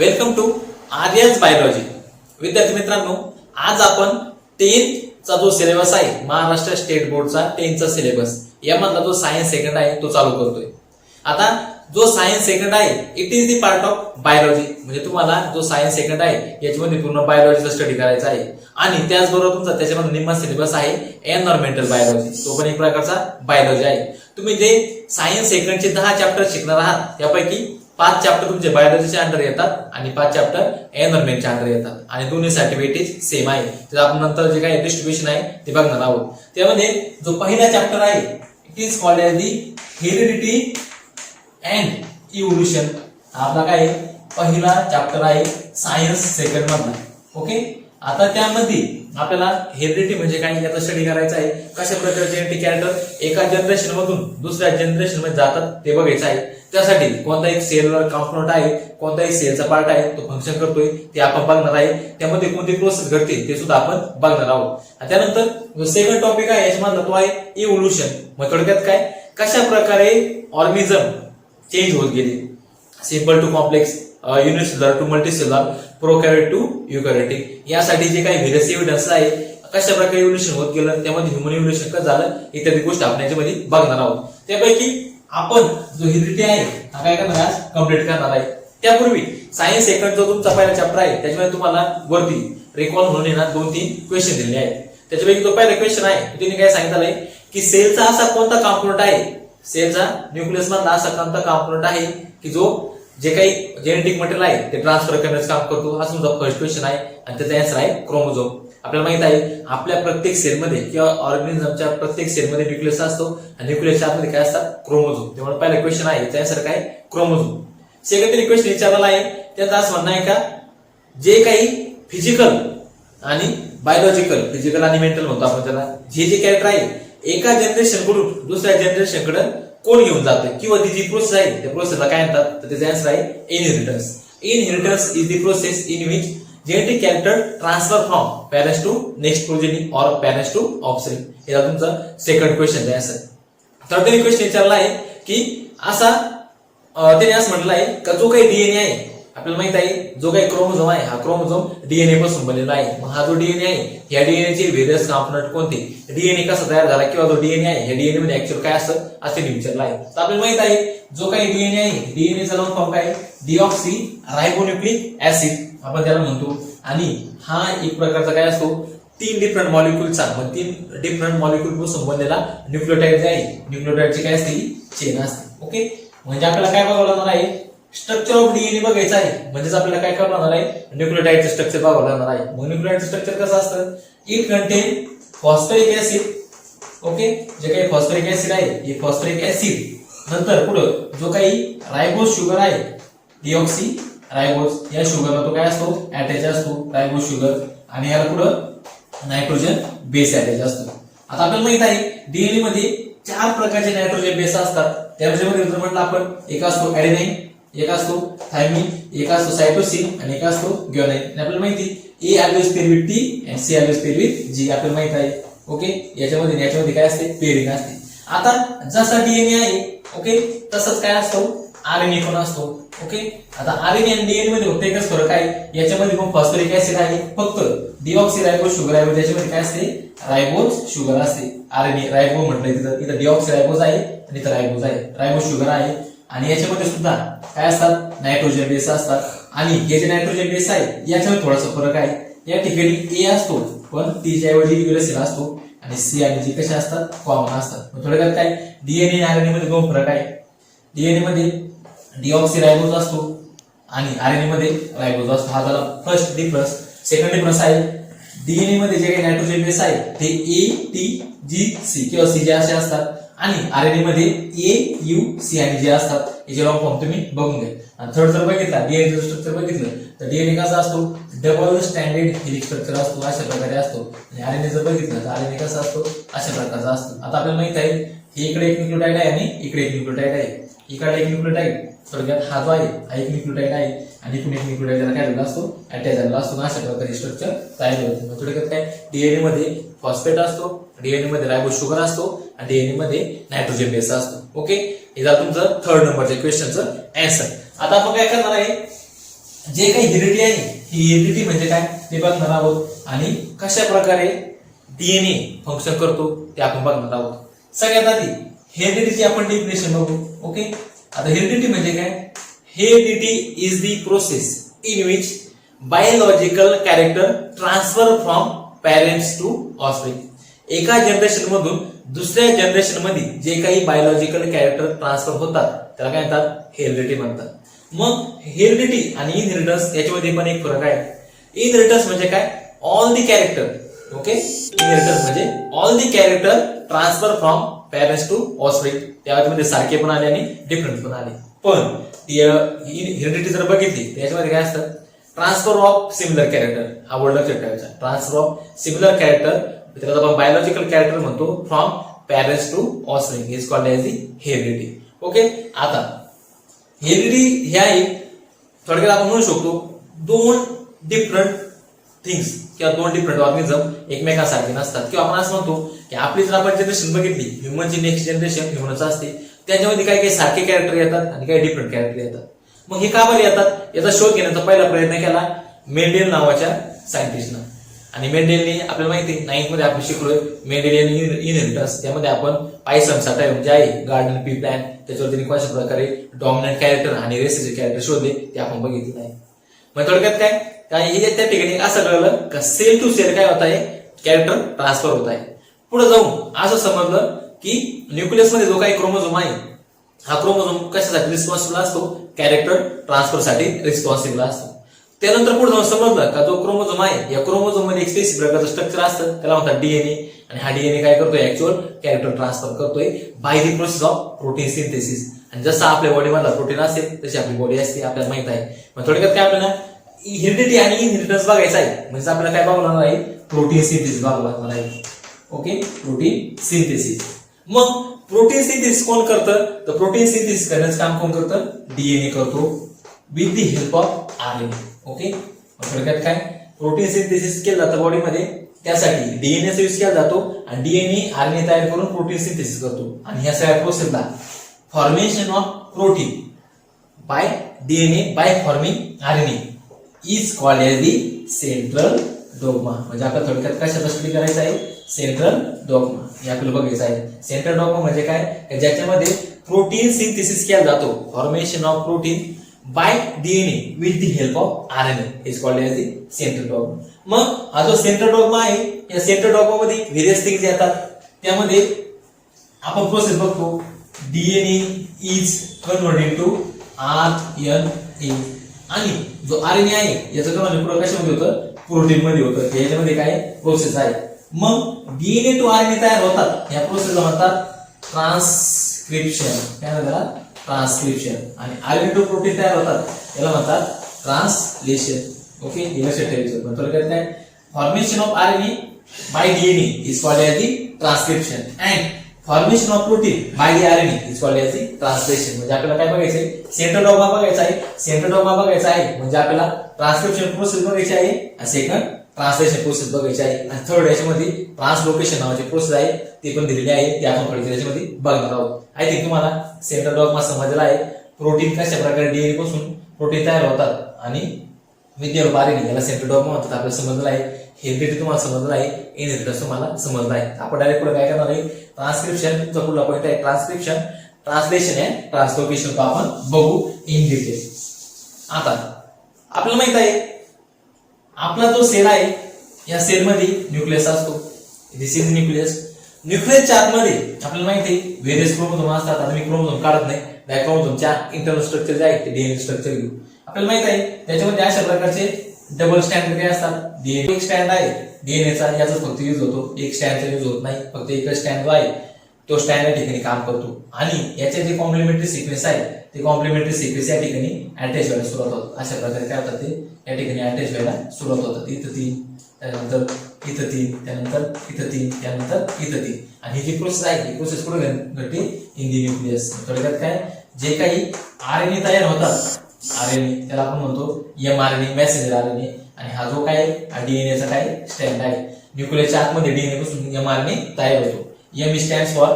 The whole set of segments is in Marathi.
Welcome to Aryans biology. विद्यार्थी मित्रांनो, आज आपण 10th चा जो सिलेबस आहे महाराष्ट्र स्टेट बोर्डचा 10th चा सिलेबस यामधला जो सायन्स सेकंड आहे तो चालू करतोय। आता जो सायन्स सेकंड आहे it is the part of biology, म्हणजे तुम्हाला जो सायन्स सेकंड आहे याच्यामध्ये पूर्ण बायोलॉजीचा स्टडी करायचा आहे आणि त्याचबरोबर तुमचा त्याच्यामध्ये निम्मा सिलेबस आहे एन्व्हायरमेंटल बायोलॉजी, तो पण एक प्रकारचा बायोलॉजी आहे। तुम्ही जे सायन्स सेकंडचे 10 चॅप्टर शिकणार आहात त्यापैकी 5 चॅप्टर तुमचे बायोलॉजीच्या अंडर येतात आणि 5 चॅप्टर एन्व्हायरमेंटच्या अंडर येतात आणि दोन्हीसाठी वेटेज सेम आहे। तर आपण नंतर जे काही डिस्ट्रीब्युशन आहे ते बघणार आहोत। त्यामध्ये जो पहिला चॅप्टर आहे it is called as the heredity and evolution. आपला काय पहिला चॅप्टर आहे सायन्स सेकंड मधला। ओके, आता त्यामध्ये आपल्याला हेरिडिटी म्हणजे काय याचा स्टडी करायचा आहे, कशा प्रकारचे जेनेटिक कॅरेक्टर एका जनरेशन मधून दुसऱ्या जनरेशन मध्ये जातात ते बघायचं आहे। त्यासाठी कोणता एक सेलुलर कंपोनंट आहे, कोणता एक सेलचा पार्ट आहे तो फंक्शन करतोय ते आपण बघणार आहे। त्यामध्ये कोणती प्रोसेस घडते ते सुद्धा आपण बघणार आहोत। त्यानंतर जो सेकंड टॉपिक आहे याच्यामधला तो आहे इव्होल्यूशन। मग थोडक्यात काय कशा प्रकारे ऑर्गॅनिझम चेंज होत गेले, simple to complex, unicellular to multicellular, prokaryote to eukaryotic, यासाठी जे काही व्हेरियस एव्हिडन्स आहे कशा प्रकारे इव्होल्यूशन होत गेलं, त्यामध्ये ह्युमन इव्होल्यूशन कसं झालं इत्यादी गोष्टी आपण याच्यामध्ये बघणार आहोत। त्यापैकी आपण जो हेरिडिटी आहे हा काय करणार आज कंप्लीट करणार आहे। त्यापूर्वी सायन्स सेकंड जो तुमचा पहिला चॅप्टर आहे त्याच्यामध्ये तुम्हाला वरती रिकॉल म्हणून येणार 2-3 क्वेश्चन दिलेले आहेत। त्याच्यापैकी जो पहिला क्वेश्चन आहे तिने काय सांगितलं आहे की सेलचा असा कोणता कंपोनंट आहे, सेलचा न्यूक्लियस मधला असा कोणता कंपोनंट आहे की जो जे काही जेनेटिक मटेरियल आहे ते ट्रान्सफर करण्याचं काम करतो, हा तुमचा फर्स्ट क्वेश्चन आहे आणि त्याचा आन्सर आहे क्रोमोझोम। आपल्याला माहित आहे आपल्या प्रत्येक सेलमध्ये किंवा ऑर्गॅनिझमच्या प्रत्येक सेलमध्ये न्यूक्लियस असतो आणि न्यूक्लियसच्या आतमध्ये काय असतात क्रोमोझोम। त्यामुळे पहिला क्वेश्चन आहे त्याचा आन्सर काय क्रोमोझोम। सेकंडरी क्वेश्चन विचारलेला आहे त्याचा असं म्हणणं आहे का जे काही फिजिकल आणि बायोलॉजिकल, फिजिकल आणि मेंटल म्हणतो आपण त्याला, जे कॅरेक्टर आहे एका जनरेशन कडून दुसऱ्या जनरेशन कडे कोण घेऊन जातं किंवा ती जी प्रोसेस आहे त्या प्रोसेसला काय म्हणतात तर त्याचा आन्सर आहे inheritance. Inheritance is the process in which genetic character transfer from parents to next progeny or parents to offspring। हे तुमचं सेकंड क्वेश्चन आहे आन्सर। थर्ड क्वेश्चन विचारला आहे की असा त्याने असं म्हटलं आहे का जो काही डीएनए आहे आपल्याला माहित आहे जो काही क्रोमोझोम आहे हा क्रोमोझोम डीएनए पासून बनलेला आहे। मग हा जो डीएनए आहे या डीएनए चे व्हेरियस कंपोनंट कोणते, डीएनए कसा तयार झाला किंवा जो डीएनए आहे या डीएनए मध्ये ऍक्च्युअल काय असतं असे विचारलं आहे। तर आपल्याला माहित आहे जो काही डीएनए आहे डीएनए चा लॉंग फॉर्म काय डीऑक्सी रायबोन्यूक्लिक ऍसिड आपण त्याला म्हणतो आणि हा एक प्रकारचा काय असतो 3 डिफरंट मॉलिक्युलचा, मग 3 डिफरंट मॉलिक्युल पासून बनलेला न्यूक्लियोटाइड जे आहे न्यूक्लियोटाइडची काय असते चेन असते। ओके, म्हणजे आपल्याला काय बघावं लागणार आहे स्ट्रक्चर ऑफ डीएनए बघायचं आहे, म्हणजेच आपल्याला काय करावं लागणार आहे न्यूक्लियोटाइडचं स्ट्रक्चर बघावं लागणार आहे। मग न्यूक्लियोटाइडचं स्ट्रक्चर कसं असतं, it content phosphoric acid. Okay, जे काही फॉस्फरिक ऍसिड आहे हे फॉस्फरिक ऍसिड नंतर पुढे जो काही रायबोज शुगर आहे डीऑक्सी रायबोज या शुगरला तो काय असतो अटॅच असतो रायबोज शुगर आणि याला पुढे नायट्रोजन बेस अटॅच असतो। आता आपल्याला माहित आहे डीएनए मध्ये 4 प्रकारचे नायट्रोजन बेस असतात। त्यामध्ये जर म्हटलं आपण एक असतो ऍडेनाइन, एक असतो थायमिन, एक असतो सायटोसिन आणि एक असतो ग्वानिन। आपल्याला माहिती a always pair with T आणि सी ऑलवेज पेअर विथ जी आपल्याला माहित आहे। ओके, याच्यामध्ये काय असते पेअरिंग असते। आता जसा डीएनए आहे ओके तसंच काय असतो आरएनए पण असतो। ओके, आता आरएनए आणि डीएनए मध्ये फक्त एकच फरक आहे, याच्यामध्ये पण फॉस्फरिक ऍसिड आहे फक्त डीऑक्सी रायबोज शुगर आहे, त्याच्यामध्ये काय असते रायबोज शुगर असते। आरएनए रायबो म्हटलं इथं डीऑक्सी रायबोज आहे आणि इथं रायबोज आहे, रायबोज शुगर आहे आणि याच्यामध्ये सुद्धा काय असतात नायट्रोजन बेस असतात आणि हे जे नायट्रोजन बेस आहे याच्यामध्ये थोडासा फरक आहे। या ठिकाणी ए असतो पण टी च्या ऐवजी युरेसिल असतो आणि सी आणि जी कशा असतात कॉमन असतात। मग थोडक्यात काय डीएनए आणि आरएनए मध्ये 2 फरक आहे। डीएनए मध्ये डीऑक्सी रायबोज असतो आणि आरएनए मध्ये रायबोज असतो, हा झाला फर्स्ट डिफरन्स। सेकंड डिफरन्स आहे डीएनए मध्ये जे काही नायट्रोजन बेस आहे ते ए टी जी सी किंवा सी जे असे असतात आणि आरएनए मध्ये ए यू सी आणि जे असतात याचे लॉंग फॉर्म तुम्ही बघून घ्या। आणि थर्ड जर बघितला डीएनए स्ट्रक्चर बघितलं तर डीएनए कसा असतो डबल स्टँडर्ड हेलिक्स स्ट्रक्चर असतो अशा प्रकारे असतो आणि आरएनए जर बघितलं तर आरएनए कसा असतो अशा प्रकारचा असतो। आता आपल्याला माहित आहे हे इकडे एक न्यूक्लियोटाइड आहे आणि इकडे एक न्यूक्लियोटाइड आहे, इकडे एक न्यूक्लियोटाइड थोडक्यात हा जो आहे हा एक न्यूक्लियोटाइड आहे आणि इकडे एक न्यूक्लियोटाइड त्याला काय झालेला असतो अटॅच झालेला असतो, अशा प्रकारे स्ट्रक्चर तयार होते। थोडक्यात काय डीएनए मध्ये फॉस्फेट असतो, डीएनए मध्ये रायबोज शुगर असतो आणि डीएनए मध्ये नायट्रोजन बेस असतो। ओके, हे झालं तुमचं थर्ड नंबरच्या क्वेश्चनचं आन्सर। आता आपण काय करणार आहे जे काही हेरिडिटी आहे ही हेरिडिटी म्हणजे काय ते बघणार आहोत आणि कशा प्रकारे डीएनए फंक्शन करतो ते आपण बघणार आहोत. सगळ्यात आधी हेरिडिटीची आपण डेफिनेशन बघू. ओके, आता हेरिडिटी म्हणजे काय? Heredity is the process in which biological character transfer from parents to offspring. एका जनरेशन मधून दुसऱ्या जनरेशन मध्ये जे काही बायोलॉजिकल कॅरेक्टर ट्रान्सफर होतात त्याला काय म्हणतात? हेरिडिटी म्हणतात. मग हेरिडिटी आणि इनहेरिटन्स याच्यामध्ये पण एक फरक आहे. इनहेरिटन्स म्हणजे काय? All the character. Okay, inheritance म्हणजे all the character transfer from parents to offspring. त्यामध्ये सारखे पण आले आणि डिफरंट पण आले. पण हेरिडिटी जर बघितली त्याच्यामध्ये काय असतं? Transfer of similar character. हा वर्ड लक्षात ठेवायचा. ट्रान्सफर ऑफ सिमिलर कॅरेक्टर, त्याला आपण बायोलॉजिकल कॅरेक्टर म्हणतो, from parents to offspring is called as the heredity. Okay, आता हेरिडिटी हे आहे थोडक्यात आपण म्हणू शकतो दोन डिफरंट थिंग्स किंवा दोन डिफरंट ऑर्गॅनिझम एकमेकांसारखे नसतात. किंवा आपण असं म्हणतो की आपली जर आपण जनरेशन बघितली, ह्युमनची नेक्स्ट जनरेशन ह्युमनच असते, त्याच्यामध्ये काही काही सारखे कॅरेक्टर येतात आणि काही डिफरंट कॅरेक्टर येतात. मग हे का बरं येतात याचा शोध घेण्याचा पहिला प्रयत्न केला मेंडेल नावाच्या सायंटिस्टनं. आणि मेंडेलने आपल्याला माहिती 9th मध्ये आपण शिकलोय मेंडेलियन इनहेरिटन्स. त्यामध्ये आपण पायसम साटायम जे आहे गार्डन पी प्लॅन त्याच्यावर त्यांनी कशा प्रकारे डॉमिनंट कॅरेक्टर आणि रेसेसचे कॅरेक्टर शोधले ते आपण बघितले नाही. मग थोडक्यात काय त्या ठिकाणी असं कळलं का सेल टू सेल काय होत आहे? कॅरेक्टर ट्रान्सफर होत आहे. पुढे जाऊन असं समजलं की न्यूक्लियस मध्ये जो काही क्रोमोझोम आहे हा क्रोमोझोम कशासाठी रिस्पॉन्सिबल असतो? कॅरेक्टर ट्रान्सफर साठी रिस्पॉन्सिबल असतो. त्यानंतर पुढे जाऊन समजलं का जो क्रोमोझोम आहे या क्रोमोझोम मध्ये एक स्पेसिफिक प्रकारचं स्ट्रक्चर असतं त्याला म्हणतात डीएनए. आणि हा डीएनए काय करतोय? ऍक्च्युअल कॅरेक्टर ट्रान्सफर करतोय by the process of protein synthesis. आणि जसं आपल्या बॉडीमधला प्रोटीन असेल तशी आपली बॉडी असते आपल्याला माहित आहे. मग थोडक्यात काय आपल्याला हेरिडिटी आणि इनहेरिटन्स बघायचं आहे म्हणजे आपल्याला काय बघणार आहे? प्रोटीन सिंथेसिस बघणार आहे. Okay, protein synthesis. मग प्रोटीन सिंथेसिस कोण करतं? तर प्रोटीन सिंथेसिस करण्याचं काम कोण करतं? डीएनए करतो with the help of RNA. Okay, थोडक्यात काय? प्रोटीन सिंथेसिस केलं जातं बॉडीमध्ये त्यासाठी डीएनएचा यूज केला जातो आणि डीएनए आरएनए तयार करून प्रोटीन सिंथेसिस करतो. आणि ह्या सगळ्या प्रोसेसला formation of protein by DNA by forming RNA is called as the central dogma. म्हणजे आपल्याला थोडक्यात कशाचा स्टडी करायचा आहे? सेंट्रल डॉग्मा हे आपल्याला बघायचं आहे. सेंट्रल डॉग्मा म्हणजे काय? ज्याच्यामध्ये प्रोटीन सिंथेसिस केला जातो, formation of protein by DNA with the help of RNA is called as the central dogma. मग हा जो सेंट्रल डॉग्मा आहे या सेंट्रल डॉग्मा मध्ये व्हेरियस थिंग्स येतात. त्यामध्ये आपण प्रोसेस बघतो DNA is converted to RNA. आणि जो आरएनए आहे याचं कन्वर्जन कशामध्ये होतं? प्रोटीन मध्ये होतं. याच्यामध्ये काय प्रोसेस आहे? मग डीएनए टू आरएनए तयार होतात या प्रोसेसला म्हणतात ट्रान्सक्रिप्शन. काय म्हणतात? ट्रान्सक्रिप्शन. आणि आरएनए टू प्रोटीन तयार होतात याला म्हणतात ट्रान्सलेशन. ओके, हे लक्षात ठेवायचं. पण थोडक्यात काय? Formation of RNA by DNA is called as the transcription and formation of protein by the RNA is called as the translation. म्हणजे आपल्याला काय बघायचंय? सेंट्रल डॉग्मा बघायचा आहे. सेंट्रल डॉग्मा बघायचा आहे म्हणजे आपल्याला ट्रान्सक्रिप्शन प्रोसेस बघायची आहे आणि सेकंड ट्रान्सलेशन प्रोसेस बघायची आहे. आणि थर्ड याच्यामध्ये ट्रान्सलोकेशन नावाची प्रोसेस आहे ती पण दिलेली आहे, ती आपण थोडी त्याच्यामध्ये बघणार आहोत. आय थिंक तुम्हाला सेंट्रल डॉग्मा समजलेला आहे. प्रोटीन कशा प्रकारे डीएनए पासून प्रोटीन तयार होतात आणि विद्युत आरएनए याला सेंट्रल डॉग्मा म्हणतात आपल्याला समजलं आहे. हेरिडिटी तुम्हाला समजलं आहे, इनहेरिटन्स तुम्हाला समजलं आहे. आपण डायरेक्ट पुढे काय करणार आहे? ट्रान्सक्रिप्शन तुमचा पुढला पॉईंट आहे ट्रान्सक्रिप्शन, ट्रान्सलेशन अँड ट्रान्सलोकेशन आपण बघू इन डिटेल. आता आपल्याला माहित आहे आपला जो सेल आहे या सेलमध्ये न्यूक्लियस असतो. दिस इज न्यूक्लियस. न्यूक्लियसच्या आतमध्ये आपल्याला माहिती आहे व्हेरियस क्रोमोझोम असतात. आता मी क्रोमोझोम काढत नाही, त्या क्रोमोझोमच्या इंटरनल स्ट्रक्चर जे आहे ते डीएनए स्ट्रक्चर घेऊ. आपल्याला माहित आहे त्याच्यामध्ये अशा प्रकारचे डबल स्टँड काय असतात? डीएनए एक स्टँड आहे डीएनएचा, याचा फक्त यूज होतो, एक स्टँडचा यूज होत नाही. फक्त एकच स्टँड जो आहे तो स्टँड या ठिकाणी काम करतो. आणि याचे जे कॉम्प्लिमेंटरी सिक्वेन्स आहे ते कॉम्प्लिमेंटरी सिक्वेन्स या ठिकाणी अटॅच व्हायला सुरुवात होतात. अशा प्रकारे काय होतात ते या ठिकाणी अटॅच व्हायला सुरुवात होतात. इथं 3, त्यानंतर इथं 3, त्यानंतर इथं 3, त्यानंतर इथं 3. आणि ही जी प्रोसेस आहे ही प्रोसेस कुठे घडते? In the nucleus. थोडक्यात काय? जे काही आरएनए तयार होतात आरएनए त्याला आपण म्हणतो एमआरएनए, मेसेंजर आरएनए. आणि हा जो काय डीएनएचा काय स्टँड आहे न्यूक्लियसच्या आतमध्ये डीएनए पासून एमआरएनए तयार होतो. M stands for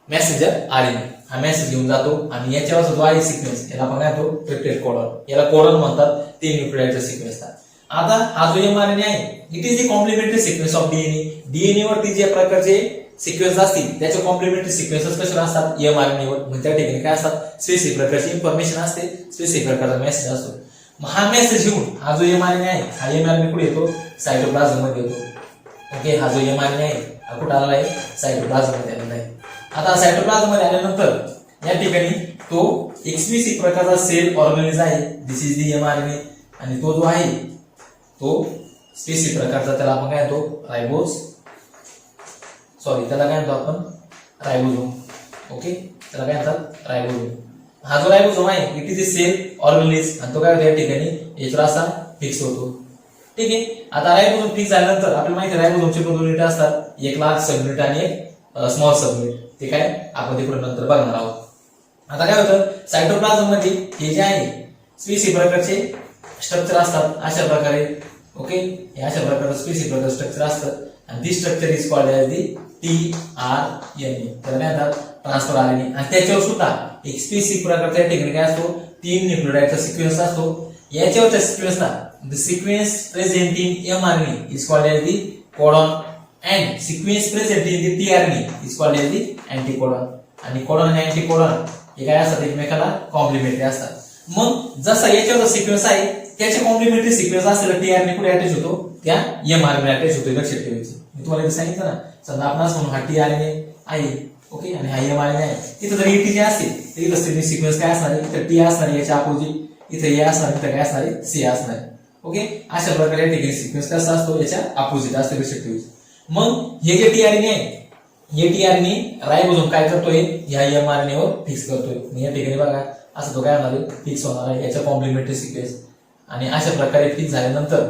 messenger RNA हा मेसेज घेऊन जातो आणि याच्यावर जो आहे सिक्वेन्स याला आपण काय म्हणतो पेप्टाइड कोडॉन, याला कोडॉन म्हणतात, ते न्यूक्लिओटाइडचा सिक्वेन्स असतात. आता हा जो एमआरएनए आहे it is the complementary sequence of DNA. DNA वरती जे प्रकारचे सिक्वेन्स असतील त्याचे कॉम्प्लिमेंटरी सिक्वेन्सेस कशावर असतात, एमआरएनए वर. म्हणजे त्या ठिकाणी काय असतात, स्पेसिफिक प्रकारची इन्फॉर्मेशन असते, स्पेसिफिक प्रकारचा मेसेज असतो. मग हा मेसेज घेऊन हा जो एमआरएनए आहे हा एमआरएनए कुठे येतो, सायटोप्लाझम मध्ये येतो. ओके, हा जो एमआरएनए आहे हा कुठे आला आहे, सायटोप्लाझम मध्ये आलेला आहे. आता सायटोप्लाझम मध्ये आल्यानंतर या ठिकाणी तो एक्सप्लिसिट प्रकारचा सेल ऑर्गॅनिझ आहे, दिस इज दी एमआरएनए. आणि तो जो आहे तो स्पेसिफिक प्रकारचा, त्याला आपण काय म्हणतो रायबोज, त्याला काय म्हणतो आपण रायबोझोम. ओके, त्याला काय म्हणतात रायबोझोम. हा जो रायबोझोम आहे इट इज अ सेल ऑर्गॅनिझ आणि तो काय होतो या ठिकाणी याच्यावर असा फिक्स होतो. ठीक आहे, आता रायबोझोम फिक्स झाल्यानंतर आपल्याला माहिती आहे रायबोझोमचे 2 युनिट असतात, एक लार्ज सबयुनिट आणि एक स्मॉल सबयुनिट. ते काय आपण ते पुढे नंतर बघणार आहोत. आता काय होतं सायटोप्लाझम मध्ये हे जे आहे स्पेसिफिक प्रकारचे स्ट्रक्चर असतात अशा प्रकारे. ओके, हे अशा प्रकारचे स्पेसिफिक प्रकारचे स्ट्रक्चर असतात आणि this structure is called as the tRNA. त्याला काय म्हणतात ट्रान्सफर आरएनए. आणि त्याच्यावर सुद्धा एक स्पेसिफिक प्रकारच्या ठिकाणी काय असतो 3 न्यूक्लिओटाइडचा सिक्वेन्स असतो. याच्यावरच्या सिक्वेन्सला the sequence present in mRNA is called as the codon and sequence present in the tRNA is called as the anticodon. आणि कोडॉन आणि अँटीकोडॉन हे काय असतात एकमेकाला कॉम्प्लिमेंटरी असतात. मग जसा याच्यावरचा सिक्वेन्स आहे त्याचे कॉम्प्लिमेंटरी सिक्वेन्स असलेला टीआरएनए कुठे अटॅच होतो, त्या एमआरएनए अटॅच होतो. लक्षात ठेवायचं, मी तुम्हाला सांगितलं ना, समजा आपण असं म्हणून हा टीआरएनए आहे. ओके, आणि हा एमआरएनए आहे. तिथं जर एटी जे असते तर इथं सिक्वेन्स काय असणार आहे, तर टी असणार आहे याच्या अपोजिट, इथे ए असणार आहे, इथं काय असणार आहे सी असणार आहे. ओके, अशा प्रकारे या ठिकाणी सिक्वेन्स कसा असतो याच्या अपोजिट असते. लक्षात ठेवायचं. मग हे जे टीआरएनए आहे हे टीआरएनए रायबोझोम काय करतोय, ह्या एमआरएनए वर फिक्स करतोय. या ठिकाणी बघा असं तो काय होणार आहे फिक्स होणार आहे याच्या कॉम्प्लिमेंटरी सिक्वेन्स. आणि अशा प्रकारे फिक्स झाल्यानंतर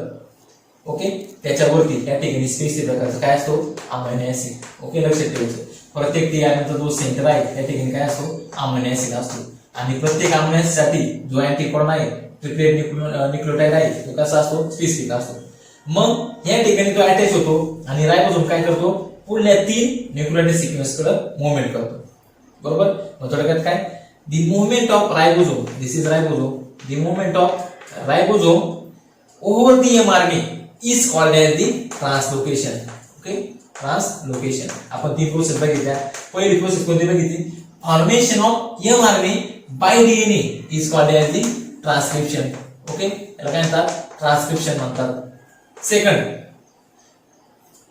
ओके त्याच्यावरती या ठिकाणी स्पेसिफिक प्रकारचा काय असतो अमायनो ऍसिड. ओके, लक्षात ठेवायचं प्रत्येक टीआरएनएचा जो सेंटर आहे त्या ठिकाणी काय असतो अमायनो ऍसिड असतो. आणि प्रत्येक अमायनो ऍसिड साठी जो अँटीकोडॉन आहे प्रिपेअर्ड न्यूक्लिओटाइड आहे तो कसा असतो स्पेसिफिक असतो. मग या ठिकाणी तो अटॅच होतो आणि रायबोझोम काय करतो पुढल्या 3 न्यूक्लिओटाइड सिक्वेन्स कडे मूवमेंट करतो. बरोबर, मग थोडक्यात काय the movement of ribosome, this is ribosome, the movement of ribosome over the mRNA is called as the translocation. Okay, translocation. आपण 3 प्रोसेस बघितल्या. पहिली प्रोसेस कोणती बघितली, formation of mRNA by DNA is called as the transcription. Okay, याला काय म्हणतात ट्रान्सक्रिप्शन म्हणतात. Second,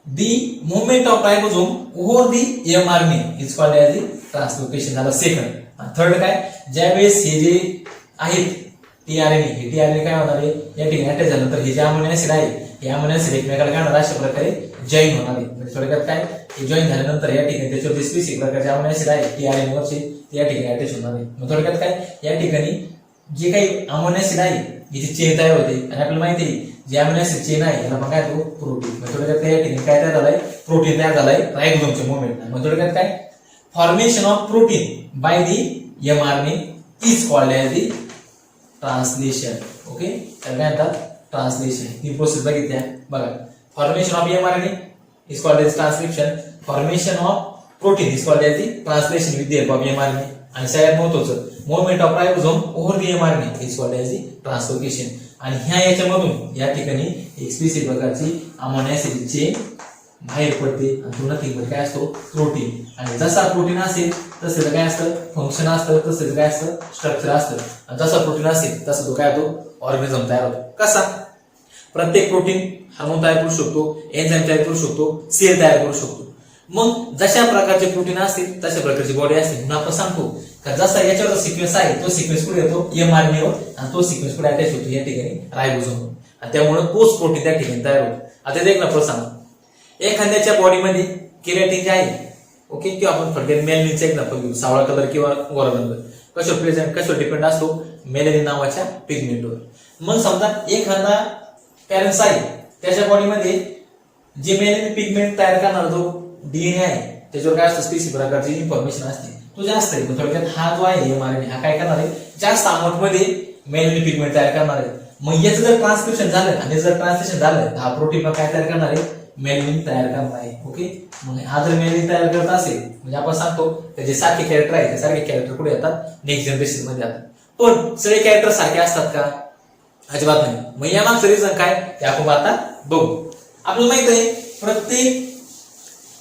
the movement of ribosome over the mRNA is called as the translocation झालं सेकंड. थर्ड काय, ज्यावेळेस हे जे आहेत टीआरएनए हे टीआरएनए काय होणार आहे या ठिकाणी अटॅच झाल्यानंतर हे जे अमायनो ऍसिड आहे हे अमायनो ऍसिड एकमेकाला काय होणार अशा प्रकारे जॉईन होणार आहे. म्हणजे थोडक्यात काय हे जॉईन झाल्यानंतर या ठिकाणी त्याच्यावर जे स्पेसिफिक प्रकारचे अमायनो ऍसिड आहे टीआरएनए वरचे ते या ठिकाणी अटॅच होणार आहे. मग थोडक्यात काय या ठिकाणी जे काही अमायनो ऍसिड आहे याची चेन तयार होते आणि आपल्याला माहिती आहे जे अमायनो ऍसिड चेन आहे याला आपण काय तो प्रोटीन. मग थोडक्यात या ठिकाणी काय तयार झालाय प्रोटीन तयार झालाय रायबोझोमच्या मूवमेंट. मग थोडक्यात काय formation of protein by the mRNA is called as the translation. Okay, त्याला काय म्हणतात ट्रान्सलेशन. ही प्रोसेस बघितल्या बघा. Formation of mRNA is called as transcription, formation of protein is called as the translation with the help of mRNA. आणि सगळ्यात महत्त्वाचं movement of ribosome over the mRNA is called as the translocation. आणि ह्या याच्यामधून या ठिकाणी एक स्पेसिफिक प्रकारची अमायनो ऍसिड चेन बाहेर पडते आणि तो नक्की काय असतो प्रोटीन. आणि जसा प्रोटीन असेल तसं काय असतं फंक्शन असतं, तसं काय असतं स्ट्रक्चर असतं. आणि जसा प्रोटीन असेल तसा तो काय होतो ऑर्गॅनिझम तयार होतो. कसा प्रत्येक प्रोटीन हार्मोन तयार करू शकतो, एन्झाईम तयार करू शकतो, सेल तयार करू शकतो. मग जशा प्रकारचे प्रोटीन असतील तशा प्रकारची बॉडी असते. म्हणून आपण सांगतो का जसा याच्यावर सिक्वेन्स आहे तो सिक्वेन्स कुठे येतो एमआरएनए वर आणि तो सिक्वेन्स कुठे अटॅच होतो या ठिकाणी रायबोझोम. आणि त्यामुळे तोच प्रोटीन त्या ठिकाणी तयार होतो. आता एक ना सांगा एखाद्याच्या बॉडीमध्ये केराटिन जे आहे ओके किंवा आपण थोडक्यात मेलनिनचा एक्झाम्पल घेऊ, सावळा कलर किंवा गोरा रंग कशावर डिपेंड असतो मेलनिन नावाच्या पिगमेंटवर. मग समजा एखादा पॅरेंट्स आहे त्याच्या बॉडीमध्ये जे मेलनिन पिगमेंट तयार करणारा जो डीएनए आहे त्याच्यावर काय असतं स्पेसिफिक प्रकारची इन्फॉर्मेशन असते तो जास्त आहे. थोडक्यात हा जो आहे एमआरएनए हा काय करणार आहे जास्त अमाऊंट मध्ये मेलनिन पिगमेंट तयार करणार आहे. मग याचं जर ट्रान्सक्रिप्शन झालं आणि जर ट्रान्सलेशन झालं हा प्रोटीन काय तयार करणार आहे मेलनिन तयार करणार आहे. ओके, मग हा जर मेलनिन तयार करत असेल म्हणजे आपण सांगतो त्याचे सारखे कॅरेक्टर आहे, ते सारखे कॅरेक्टर कुठे येतात, नेक्स्ट जनरेशन मध्ये येतात. पण सगळे कॅरेक्टर सारखे असतात का? अजिबात नाही. मग या मागचं रिझन काय ते आपण आता बघू. आपल्याला माहित आहे प्रत्येक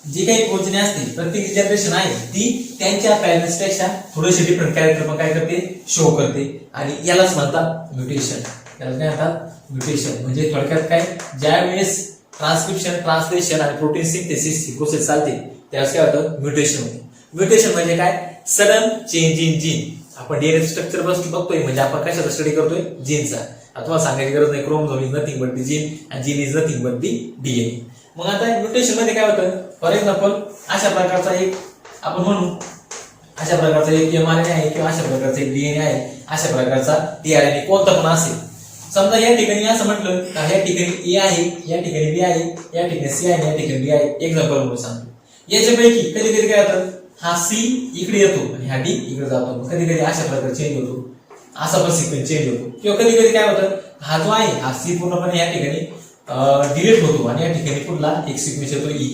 जी काही प्रोजेनी असते, प्रत्येक जनरेशन आहे ती त्यांच्या पॅरेंट्स पेक्षा थोडेसे डिफरंट कॅरेक्टर पण काय करते, शो करते. आणि यालाच म्हणतात म्युटेशन. याला काय म्हणतात, म्युटेशन. म्हणजे थोडक्यात काय, ज्या वेळेस ट्रान्सक्रिप्शन, ट्रान्सलेशन आणि प्रोटीन सिंथेसिस ही प्रोसेस चालते त्यावेळेस काय होतं, म्युटेशन होते. म्युटेशन म्हणजे काय, सडन चेंज इन जीन. आपण डीएनए स्ट्रक्चर बघतोय म्हणजे आपण कशाचा स्टडी करतोय, जीनचा. आता तुम्हाला सांगायची गरज नाही, chromosome is nothing but the gene and gene is nothing but the DNA. मग आता म्युटेशन मध्ये काय होतं, फॉर एक्झाम्पल अशा प्रकारचा एक आपण म्हणू, अशा प्रकारचा एक एमआरएनए आहे किंवा अशा प्रकारचा एक डीएनए आहे, अशा प्रकारचा डीआरएनए कोणता पण असेल. समजा या ठिकाणी असं म्हटलं का या ठिकाणी ए आहे, या ठिकाणी बी आहे, या ठिकाणी सी आहे, या ठिकाणी डी आहे. एक्झाम्पल म्हणून सांगतो. याच्यापैकी कधी कधी काय होतं, हा सी इकडे येतो आणि हा डी इकडे जातो. कधी कधी अशा प्रकारे चेंज होतो, असा पण सिक्वेन्स चेंज होतो. किंवा कधी कधी काय होतं, हा जो आहे हा सी पूर्णपणे या ठिकाणी डिलीट होतो आणि या ठिकाणी पुढला एक सिक्वेन्स येतो ई.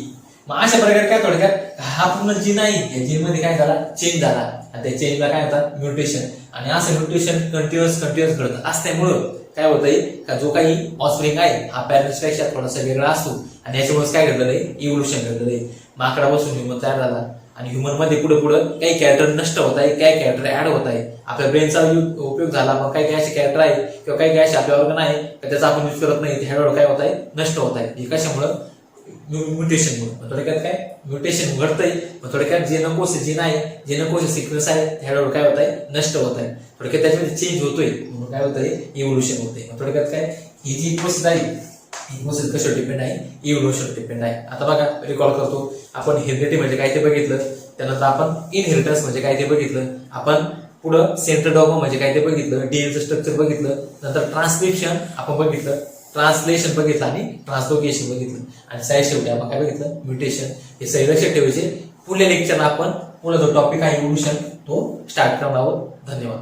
मग अशा प्रकारे काय थोडक्यात हा पूर्ण जीन आहे, या जीन मध्ये काय झाला, चेंज झाला आणि त्या चेंजला काय होतात, म्युटेशन. आणि असं म्युटेशन कंटिन्युअस घडत असल्यामुळं काय होतंय का जो काही ऑफस्प्रिंग आहे हा पॅरेंट्स पेक्षा थोडासा वेगळा असतो आणि याच्यामुळे काय घडलेलं आहे, इव्होल्युशन घडलेलं आहे. माकडापासून ह्युमन तयार झाला आणि ह्युमन मध्ये पुढे पुढे काही कॅरेक्टर नष्ट होत आहे, काही कॅरेक्टर ऍड होत आहे. आपल्या ब्रेनचा उपयोग झाला, मग काही काही असे कॅरेक्टर आहे किंवा काही काही असे आपल्या ऑर्गन आहे त्याचा आपण यूज करत नाही, हळूहळू काय होत आहे, नष्ट होत आहे. हे कशामुळं, म्युटेशनमुळे. थोडक्यात काय, म्युटेशन घडतंय. थोडक्यात जे नकोसे जीन आहे, जे नकोसे सिक्वेन्स आहे हळूहळू काय होत आहे, नष्ट होत आहे. थोडक्यात त्याच्यामध्ये चेंज होतोय म्हणून काय होतंय, इव्होल्युशन होते. थोडक्यात काय, ही जी प्रोसेस आहे ही प्रोसेस कशावर डिपेंड आहे, इव्होल्युशन डिपेंड आहे. आता बघा रिकॉल करतो आपण, हेरिडिटी म्हणजे काय ते बघितलं, त्यानंतर आपण इनहेरिटन्स म्हणजे काय ते बघितलं, आपण पुढं सेंट्रल डॉग्मा म्हणजे काय ते बघितलं, डीएनएचं स्ट्रक्चर बघितलं, नंतर ट्रान्सक्रिप्शन आपण बघितलं, ट्रान्सलेशन बघितलं आणि ट्रान्सलोकेशन बघितलं आणि साईड शेवटी आपण काय बघितलं, म्युटेशन. हे सगळे लक्षात ठेवायचे. पुढल्या लेक्चरला आपण पुढे जो टॉपिक आहे इव्होल्युशन तो स्टार्ट करणार आहोत. धन्यवाद.